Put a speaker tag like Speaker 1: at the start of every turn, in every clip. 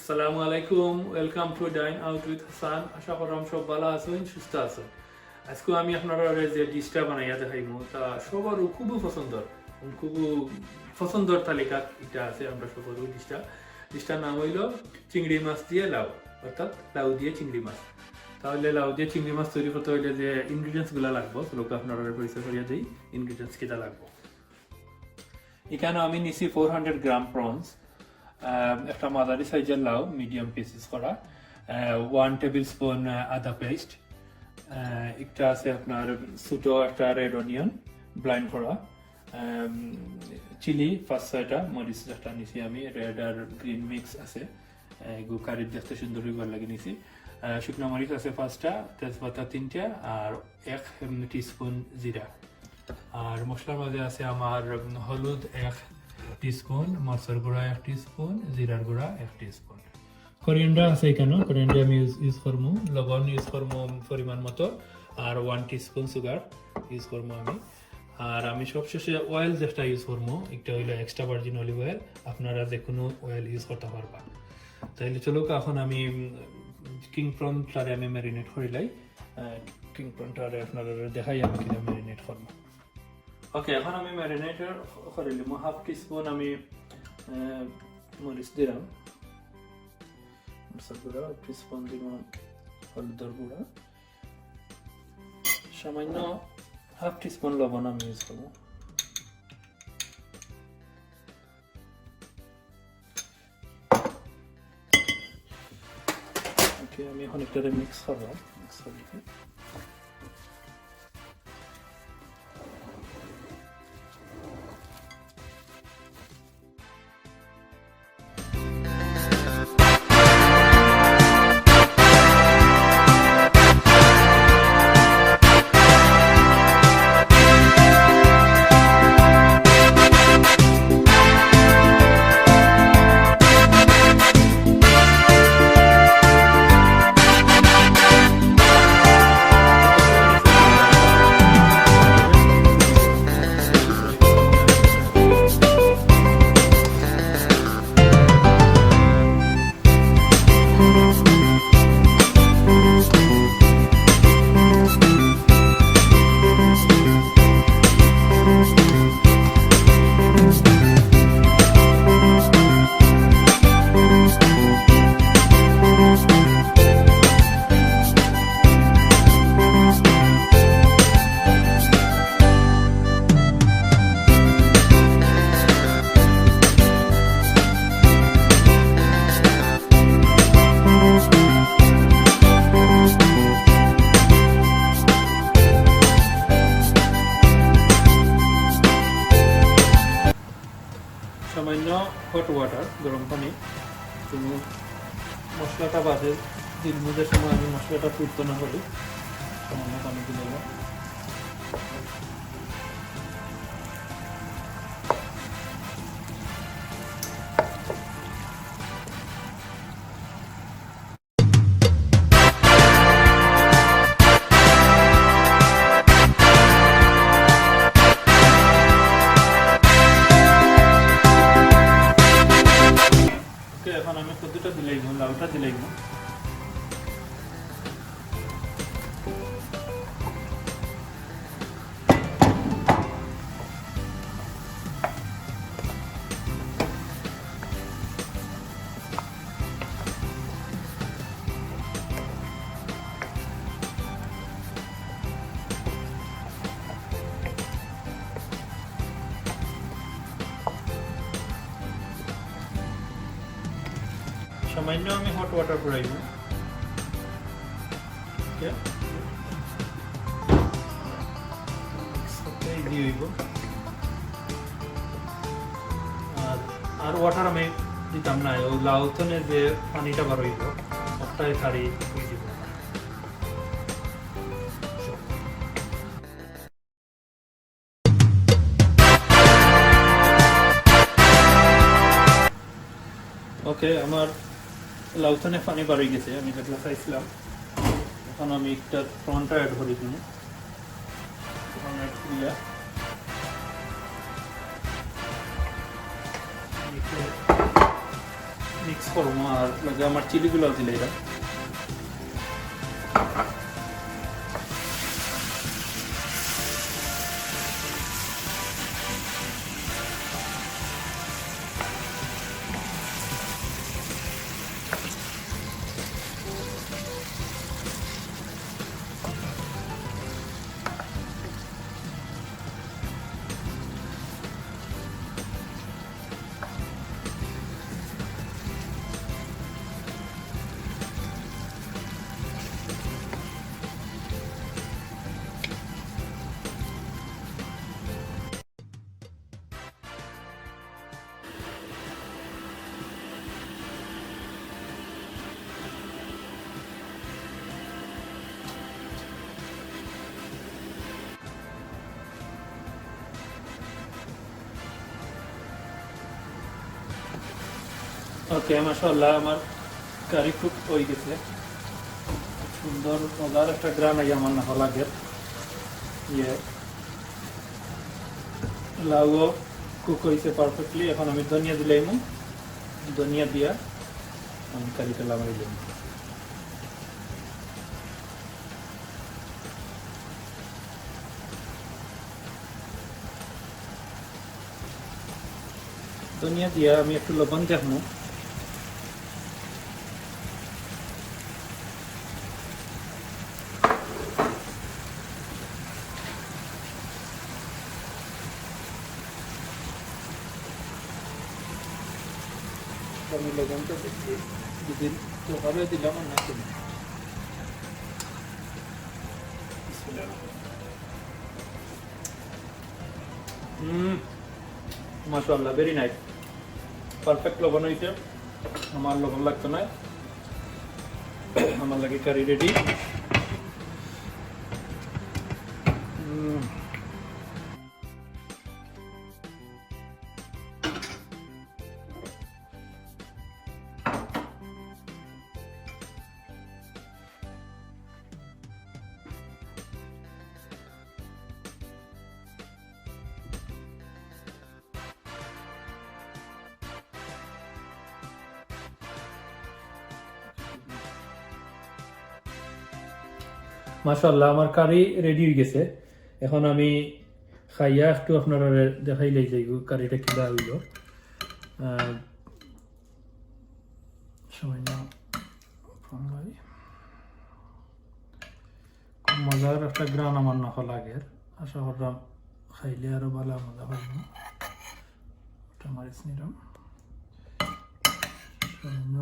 Speaker 1: আসসালামু আলাইকুম, welcome to dine out with Hasan. আশা করলাম সব ভালো আছেন, সুস্থ আছেন। আজকে আমি আপনারা যে ডিশটা বানাইয়া দেখাইমু তা সবার খুবই পছন্দর তালিকা এটা আছে। আমরা সবার ডিশটার নাম হইল চিংড়ি মাছ দিয়ে লাউ, অর্থাৎ লাউ দিয়ে চিংড়ি মাছ। তাহলে লাউ দিয়ে চিংড়ি মাছ তৈরি করতে হইলে যে ইনগ্রিডিয়েন্টসগুলো লাগবো সেগুলো আপনারা পরিচয় করিয়া দিই। ইনগ্রিডিয়েন্টস কিটা লাগবো, এখানে আমি নিছি 400 গ্রাম প্রনস, একটা মাঝারি সাইজের লাউ মিডিয়াম পিসেস করা, 1 টেবিল স্পুন আদা পেস্ট, একটা আছে আপনার ছোট একটা রেড অনিয়ন ব্লাইন্ড করা, চিলি 5-6টা, মরিচ একটা নিছি আমি, রেড আর গ্রিন মিক্স আছে, কারির দেখতে সুন্দর হইবার লাগে নিছি, শুকনো মরিচ আছে 5টা, তেজপাতা 3টা আর 1 টিস্পুন জিরা। আর মশলার মাঝে আছে আমার হলুদ 1 টিস্পুন, মরচের গুঁড়া 1 টিস্পুন, জিরার গুঁড়া 1 টিস্পুন, করিয়েন্ডার আছে এখানে, করিয়েন্ডার আমি ইউজ করবো, লবণ ইউজ করবো পরিমাণ মতো, আর 1 টিস্পুন সুগার ইউজ করবো আমি। আর আমি সবশেষে অয়েল যেটা ইউজ করবো একটা হইলো এক্সট্রা ভার্জিন অলিভ অয়েল, আপনারা যে কোনো অয়েল ইউজ করতে পারবা। তাইলে চলুক এখন আমি কিং প্রনটারে আমি ম্যারিনেট করিলাই, কিং প্রনটারে আপনারা দেখাই আমি কিভাবে ম্যারিনেট করবো। ওকে, এখন আমি ম্যারিনেটর করে নিব। 1/2 টিস্পুন আমি মরিচ দিলাম, মরিচের গুঁড়া 1 টিস্পুন দিব, হলুদের গুঁড়া সামান্য 1/2 টিস্পুন, লবণ আমি ইউজ করবো। ওকে, আমি এখন একটা মিক্স করবো, মিক্স করে দিই। সামান্য হট ওয়াটার, গরম পানি, তুমি মশলাটা বাদে দিন মধ্যে সময় আমি মশলাটা ফুটতে না করি, সামান্য পানি দিয়ে দেবো। এখন আমি কদ্দুটা দিলাই, লাউটা দিলাই। সামান্য আমি হট ওয়াটার পুরাইব, আর ওয়াটার আমি দিতাম না, ও লাউথনে যে পানিটা বার হইব ওটাই থারি হয়ে দিব। ওকে, আমার লাউথনে পানি বার হয়ে গেছে, আমি যেগুলো চাইছিলাম। এখন আমি একটা প্রনটা অ্যাড করি, তুমি মিক্স করবো আর লগে আমার চিলিগুলো দিলে এরা ওকে মাশাআল্লাহ আমার কারি কুক হয়ে গেছে সুন্দর মজার একটা গ্রান আই আমার না লাগে ইয়ে লাউ কুক হয়েছে পারফেক্টলি এখন আমি ধনিয়া দিলাম ধনিয়া দিয়া আমি কারিটা লাগাই দিলাম ধনিয়া দিয়া আমি একটু লবণ দেখবো আমি লবণটা দেখি দুদিন তো ভালো দিলাম আর না দিলাম মাশাআল্লাহ ভেরি নাইস পারফেক্ট লবণ হয়েছে আমার লবণ লাগতো না আমার লাগে কারি রেডি মাশাআল্লাহ আমার কারি রেডি হয়ে গেছে এখন আমি খাইয়া একটু আপনারা দেখাইলেই যাই কারিটা কিলা হইল সামান্য খুব মজার একটা গ্রান আমার নখা লাগে আশা করলাম খাইলে আরো ভালো মজা পাইব ওটা মারিস নিলাম সামান্য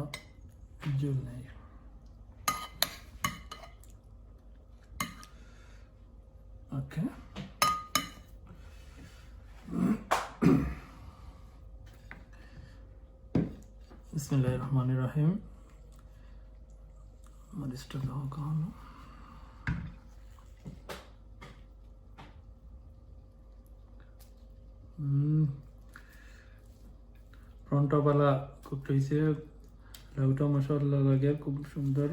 Speaker 1: জল নেই Okay. Bismillahirrahmanirrahim. Marista daw kahano. Pronto bala cooked hoise. Lauta mashallah lage খুব সুন্দর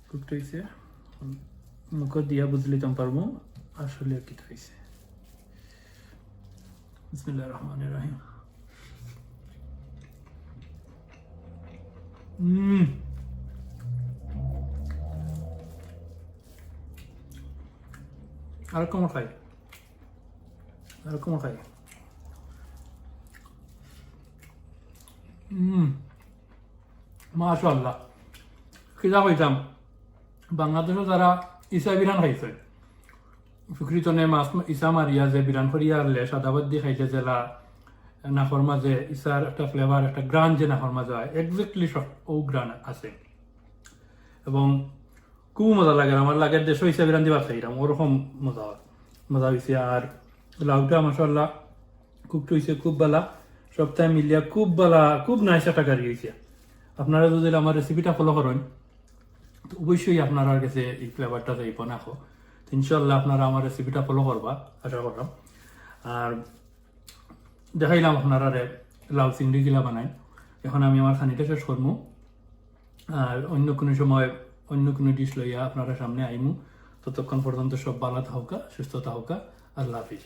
Speaker 1: cooked hoise. মুখে দিয়া বুঝলিতাম পারবো আসলে কি হয়েছে বিসমিল্লাহির রহমানির রহিম আর কম খাই মাশাআল্লাহ কিলা কইতাম বাংলাদেশে যারা ইসা বিরান খাইছে সুকৃতনে মাছ ইসা মারিয়া যে বিরান ফরিয়া আনলে সাদাবাদ দিয়ে খাইছে জেলা নাফর মাঝে ইসার একটা ফ্লেভার একটা গ্রান যে নাফর মাঝে হয় এক্স্যাক্টলি সব ও গ্রান আছে এবং খুব মজা লাগে আমার লাগে দেশ ইসা বিরান দিবা খাইলাম ওরকম মজা হয়েছে আর লাউটা মাশাআল্লাহ কুকড হয়েছে খুব বালা সপ্তাহে মিলিয়া খুব বালা খুব নাইস একটা কারি হয়েছে আপনারা যদি আমার রেসিপিটা ফলো করেন অবশ্যই আপনারা কাছে এই ফ্লেভারটা যাইব না ইনশাল্লাহ আপনারা আমার রেসিপিটা ফলো করবা আশা করলাম আর দেখাইলাম আপনারা লাউ চিংড়ি গিলা বানাই এখন আমি আমার খানিটা শেষ করবো আর অন্য কোনো সময় অন্য কোনো ডিশ লইয়া আপনারা সামনে আইমু ততক্ষণ পর্যন্ত সব ভালো থাকা সুস্থ থাকা আল্লাহ হাফিজ